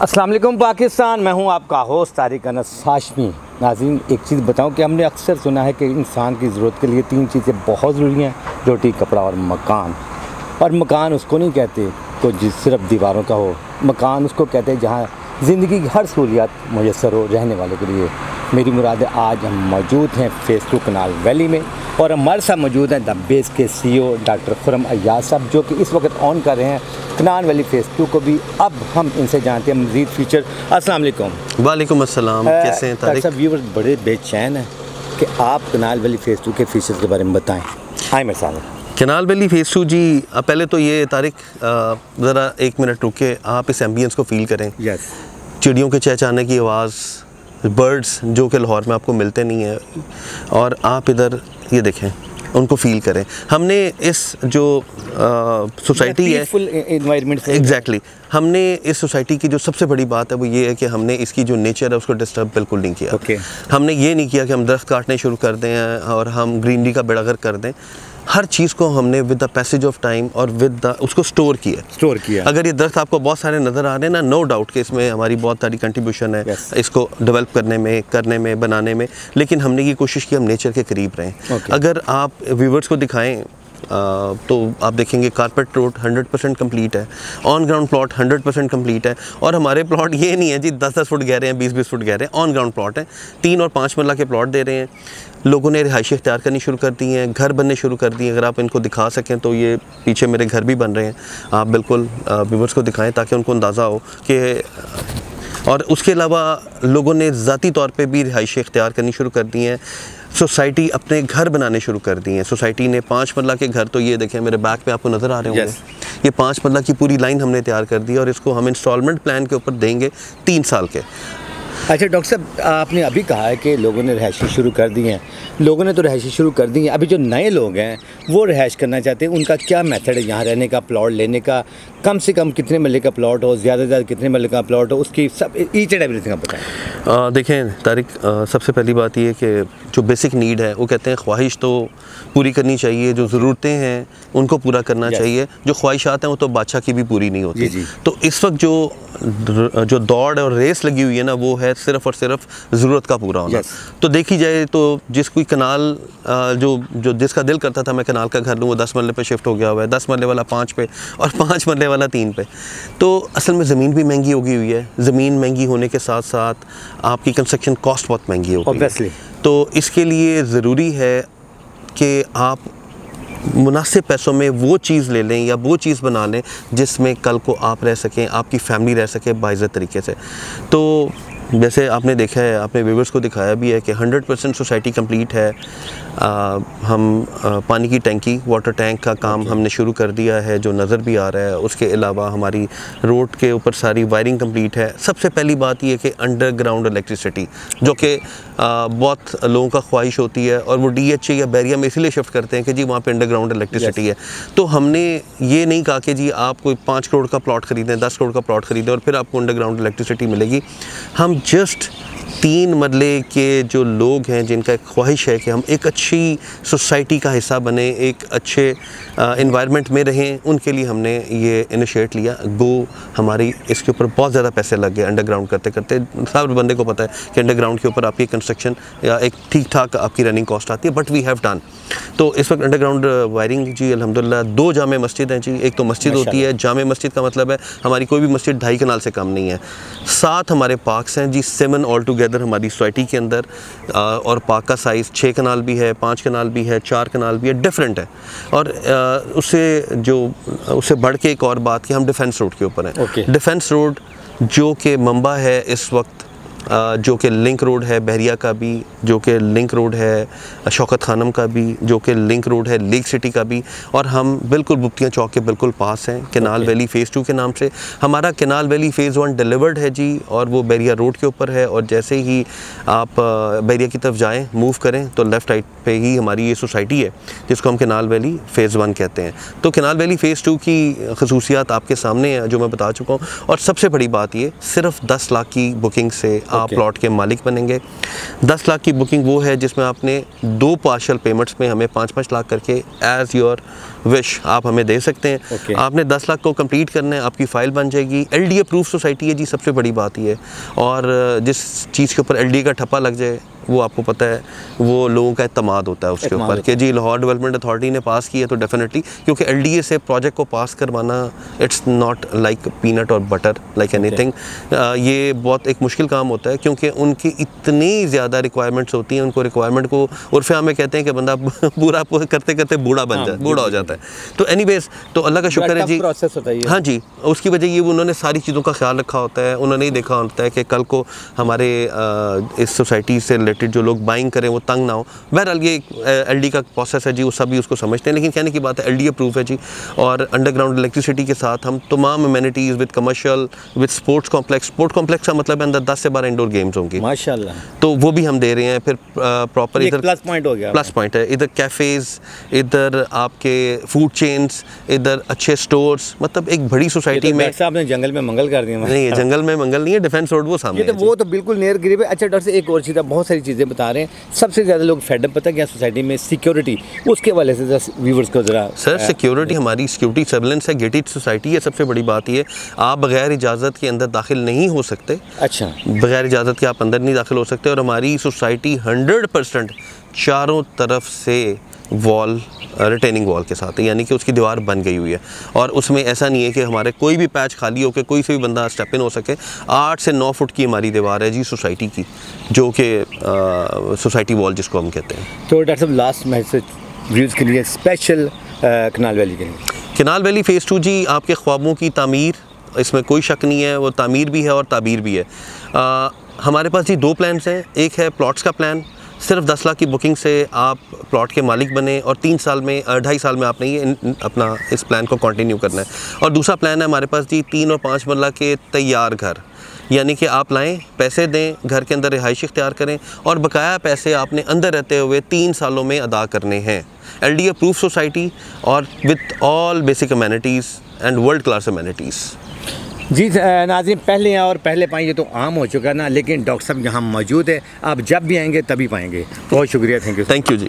अस्सलाम वालेकुम पाकिस्तान, मैं हूं आपका होस्ट तारिक अनस हाशमी। नाज़रीन, एक चीज़ बताऊं कि हमने अक्सर सुना है कि इंसान की ज़रूरत के लिए तीन चीज़ें बहुत ज़रूरी हैं, रोटी, कपड़ा और मकान। और मकान उसको नहीं कहते तो जिस सिर्फ दीवारों का हो, मकान उसको कहते हैं जहां ज़िंदगी की हर सहूलियत मुयसर हो रहने वालों के लिए। मेरी मुराद है, आज हम मौजूद हैं फेज़ 2 कनाल वैली में और हमारे साथ मौजूद हैं द बेस के CEO डॉक्टर खुर्रम अय्याज साहब, जो कि इस वक्त ऑन कर रहे हैं कनाल वैली फेज़ 2 को भी। अब हम इनसे जानते हैं मज़ीद फीचर। अस्सलाम वालेकुम। वालेकुम अस्सलाम, कैसे हैं तारिक साहब? व्यूअर्स बड़े बेचैन हैं कि आप कनाल वैली फेज़ 2 के फीचर्स के बारे में बताएँ। आए मेरे साथ। कनाल वैली फेज़ 2 जी, पहले तो ये तारिक ज़रा एक मिनट रुक के आप इस एम्बियंस को फ़ील करें। यस, चिड़ियों के चहचहाने की आवाज़, बर्ड्स जो कि लाहौर में आपको मिलते नहीं हैं, और आप इधर ये देखें, उनको फ़ील करें। हमने इस जो सोसाइटी है, पीसफुल एनवायरनमेंट से एग्जैक्टली हमने इस सोसाइटी की जो सबसे बड़ी बात है वो ये है कि हमने इसकी जो नेचर है उसको डिस्टर्ब बिल्कुल नहीं किया। हमने ये नहीं किया कि हम दरख्त काटने शुरू कर दें और हम ग्रीनरी का बेड़ागर कर दें। हर चीज़ को हमने with the passage of time और विद द उसको स्टोर किया। अगर ये दरख्त आपको बहुत सारे नज़र आ रहे हैं ना, नो डाउट कि इसमें हमारी बहुत सारी कंट्रीब्यूशन है इसको डेवलप करने में बनाने में, लेकिन हमने ये कोशिश की हम नेचर के करीब रहें। अगर आप व्यूवर्स को दिखाएं तो आप देखेंगे कारपेट रोड 100% कंप्लीट है, ऑन ग्राउंड प्लॉट 100% कंप्लीट है। और हमारे प्लॉट ये नहीं है जी 10-10 फुट गहरे हैं, 20-20 फुट गहरे हैं, ऑन ग्राउंड प्लॉट है। 3 और 5 मरला के प्लॉट दे रहे हैं। लोगों ने रिहाइशें इख्तियार करनी शुरू कर दी हैं, घर बनने शुरू कर दिए। अगर आप इनको दिखा सकें तो ये पीछे मेरे घर भी बन रहे हैं, आप बिल्कुल व्यूवर्स को दिखाएं ताकि उनको अंदाज़ा हो कि। और उसके अलावा लोगों ने ज़ाती तौर पे भी रिहाइशें इख्तियार करनी शुरू कर दी हैं। सोसाइटी अपने घर बनाने शुरू कर दिए हैं। सोसाइटी ने 5 मरला के घर, तो ये देखें मेरे बैक पे आपको नज़र आ रहे होंगे, ये 5 मरला की पूरी लाइन हमने तैयार कर दी और इसको हम इंस्टॉलमेंट प्लान के ऊपर देंगे 3 साल के। अच्छा डॉक्टर साहब, आपने अभी कहा है कि लोगों ने रिहाइशें शुरू कर दी हैं। लोगों ने तो रिहाइशें शुरू कर दी हैं, अभी जो नए लोग हैं वो रिहाइश करना चाहते हैं, उनका क्या मेथड है यहाँ रहने का, प्लॉट लेने का? कम से कम कितने मरले का प्लॉट हो, ज़्यादा से ज़्यादा कितने मरले का प्लॉट हो, उसकी सब ईच एंड एवरीथिंग आप बताएं। देखें तारिक, सबसे पहली बात ये कि जो बेसिक नीड है, वो कहते हैं ख्वाहिश तो पूरी करनी चाहिए, जो ज़रूरतें हैं उनको पूरा करना चाहिए। जो ख्वाहिशात हैं वो तो बादशाह की भी पूरी नहीं होती। तो इस वक्त जो दौड़ और रेस लगी हुई है ना, वो है सिर्फ़ और सिर्फ ज़रूरत का पूरा होना। तो देखी जाए तो जिस कोई कनाल जो जिसका दिल करता था मैं कनाल का घर लूँ, वो 10 मरले पे शिफ्ट हो गया हुआ है, 10 मरले वाला 5 पे और 5 मरले वाला 3 पे। तो असल में ज़मीन भी महंगी हो गई हुई है। ज़मीन महंगी होने के साथ साथ आपकी कंस्ट्रक्शन कॉस्ट बहुत महंगी हो गई है। तो इसके लिए ज़रूरी है कि आप मुनासिब पैसों में वो चीज़ ले लें या वो चीज़ बना लें जिसमें कल को आप रह सकें, आपकी फैमिली रह सके बाइज़्ज़त तरीके से। तो जैसे आपने देखा है, आपने व्यूअर्स को दिखाया भी है कि 100% सोसाइटी कंप्लीट है। हम पानी की टैंकी, वाटर टैंक का काम हमने शुरू कर दिया है, जो नज़र भी आ रहा है। उसके अलावा हमारी रोड के ऊपर सारी वायरिंग कंप्लीट है। सबसे पहली बात यह कि अंडरग्राउंड इलेक्ट्रिसिटी, जो कि बहुत लोगों का ख्वाहिश होती है और वो DHA या बैरिया में इसलिए शिफ्ट करते हैं कि जी वहाँ पे अंडरग्राउंड इलेक्ट्रिसिटी है। तो हमने ये नहीं कहा कि जी आप कोई 5 करोड़ का प्लॉट ख़रीदें, 10 करोड़ का प्लॉट ख़रीदें और फिर आपको अंडरग्राउंड इलेक्ट्रिसिटी मिलेगी। हम जस्ट 3 मरले के जो लोग हैं जिनका एक ख्वाहिश है कि हम एक अच्छी सोसाइटी का हिस्सा बने, एक अच्छे इन्वायरमेंट में रहें, उनके लिए हमने ये इनिशिएट लिया। हमारी इसके ऊपर बहुत ज़्यादा पैसे लग गए अंडरग्राउंड करते करते। हर बंदे को पता है कि अंडरग्राउंड के ऊपर आपकी कंस्ट्रक्शन या एक ठीक ठाक आपकी रनिंग कॉस्ट आती है, बट वी हैव डन। तो इस वक्त अंडरग्राउंड वायरिंग जी अल्हम्दुलिल्लाह 2 जामे मस्जिद हैं जी। एक तो मस्जिद होती है, जामे मस्जिद का मतलब है हमारी कोई भी मस्जिद 2.5 कनाल से कम नहीं है। 7 हमारे पार्क्स हैं जी, 7 ऑल टुगेदर हमारी सोसाइटी के अंदर। और पार्क का साइज़ 6 कनाल भी है, 5 कनाल भी है, 4 कनाल भी है, डिफरेंट है। और उससे बढ़ के एक और बात कि हम डिफेंस रोड के ऊपर हैं। डिफेंस रोड जो कि मंबा है इस वक्त, जो कि लिंक रोड है बहरिया का भी, जो कि लिंक रोड है शौकत खानम का भी, जो कि लिंक रोड है लेक सिटी का भी। और हम बिल्कुल बुफ्तियाँ चौक के बिल्कुल पास हैं। कनाल वैली फेज़ 2 के नाम से हमारा कनाल वैली फेज़ 1 डिलीवर्ड है जी, और वो बहरिया रोड के ऊपर है। और जैसे ही आप बहरिया की तरफ जाएँ, मूव करें, तो लेफ़्ट राइट पे ही हमारी ये सोसाइटी है जिसको हम कनाल वैली फेज़ 1 कहते हैं। तो कनाल वैली फेज़ 2 की खसूसियात आपके सामने हैं जो मैं बता चुका हूँ। और सबसे बड़ी बात ये, सिर्फ 10 लाख की बुकिंग से आप प्लॉट के मालिक बनेंगे। 10 लाख की बुकिंग वो है जिसमें आपने 2 पार्शियल पेमेंट्स में हमें 5-5 लाख करके एज योर विश आप हमें दे सकते हैं। आपने 10 लाख को कंप्लीट करना है, आपकी फ़ाइल बन जाएगी। LD अप्रूव सोसाइटी है जी, सबसे बड़ी बात ये है। और जिस चीज़ के ऊपर LD का ठप्पा लग जाए वो आपको पता है वो लोगों का एतमाद होता है उसके ऊपर कि जी लाहौर डेवलपमेंट अथॉरिटी ने पास किया तो डेफिनेटली, क्योंकि LDA से प्रोजेक्ट को पास करवाना इट्स नॉट लाइक पीनट और बटर लाइक एनीथिंग। ये बहुत एक मुश्किल काम होता है क्योंकि उनकी इतनी ज़्यादा रिक्वायरमेंट्स होती हैं। उनको रिक्वायरमेंट को उर्फ़े में कहते हैं कि बंदा पूरा करते करते बूढ़ा बन जाए, बूढ़ा हो जाता है। तो एनीवेज तो अल्लाह का शुक्र है जी। हाँ जी, उसकी वजह ये उन्होंने सारी चीज़ों का ख्याल रखा होता है। उन्होंने ही देखा होता है कि कल को हमारे इस सोसाइटी से जो लोग बाइंग करें वो तंग ना हो। बहरहाल ये LD का प्रोसेस है जी, वो सभी उसको समझते हैं। लेकिन कहने की बात है LD अप्रूव है जी। और अंडरग्राउंड इलेक्ट्रिसिटी के साथ हम तमाम amenities with commercial with sports complex का मतलब है अंदर 10 से 12 इंडोर गेम्स होंगी माशाल्लाह, तो वो भी हम दे रहे हैं। फिर प्रॉपर इधर प्लस पॉइंट हो गया, प्लस पॉइंट है। इधर कैफ़ेज़, इधर आपके फूड चेन्स, इधर अच्छे स्टोर्स, मतलब एक बड़ी सोसाइटी में। आपने जंगल में मंगल कर दिया। नहीं, जंगल में मंगल नहीं है, डिफेंस रोड वो सामने, वो तो बिल्कुल नियर करीब है। अच्छा डॉक्टर, एक और चीज़, बहुत सारी चीज़ें बता रहे हैं। सबसे ज़्यादा लोग फेडअप पता क्या सोसाइटी में सिक्योरिटी, उसके वाले से व्यूवर्स को ज़रा। सर सिक्योरिटी, हमारी सिक्योरिटी सर्विलेंस है, गेटेड सोसाइटी है। सबसे बड़ी बात ये, आप बगैर इजाज़त के अंदर दाखिल नहीं हो सकते। अच्छा, बगैर इजाज़त के आप अंदर नहीं दाखिल हो सकते। और हमारी सोसाइटी 100% चारों तरफ से वॉल रिटेनिंग वॉल के साथ है, यानी कि उसकी दीवार बन गई हुई है। और उसमें ऐसा नहीं है कि हमारे कोई भी पैच खाली हो के कोई से भी बंदा स्टेप इन हो सके। 8 से 9 फुट की हमारी दीवार है जी सोसाइटी की, जो कि सोसाइटी वॉल जिसको हम कहते हैं। तो डॉक्टर साहब लास्ट मैसेज व्यूज़ के लिए स्पेशल कनाल वैली के लिए। कनाल वैली फ़ेज़ 2 जी, आपके ख्वाबों की तामीर, इसमें कोई शक नहीं है, वो तामीर भी है और ताबीर भी है। हमारे पास जी 2 प्लान्स हैं। एक है प्लॉट्स का प्लान, सिर्फ 10 लाख की बुकिंग से आप प्लॉट के मालिक बने और 3 साल में 2.5 साल में आपने ये अपना इस प्लान को कंटिन्यू करना है। और दूसरा प्लान है हमारे पास जी 3 और 5 मरला के तैयार घर, यानी कि आप लाएं, पैसे दें, घर के अंदर रिहाइश इख्तियार करें और बकाया पैसे आपने अंदर रहते हुए 3 सालों में अदा करने हैं। LD अप्रूव सोसाइटी और with all basic amenities and world class amenities. जी नाज़रीन, पहले और पहले पाएँ ये तो आम हो चुका ना, लेकिन डॉक्टर साहब यहाँ मौजूद है। आप जब भी आएंगे तभी पाएंगे। बहुत शुक्रिया, थैंक यू जी।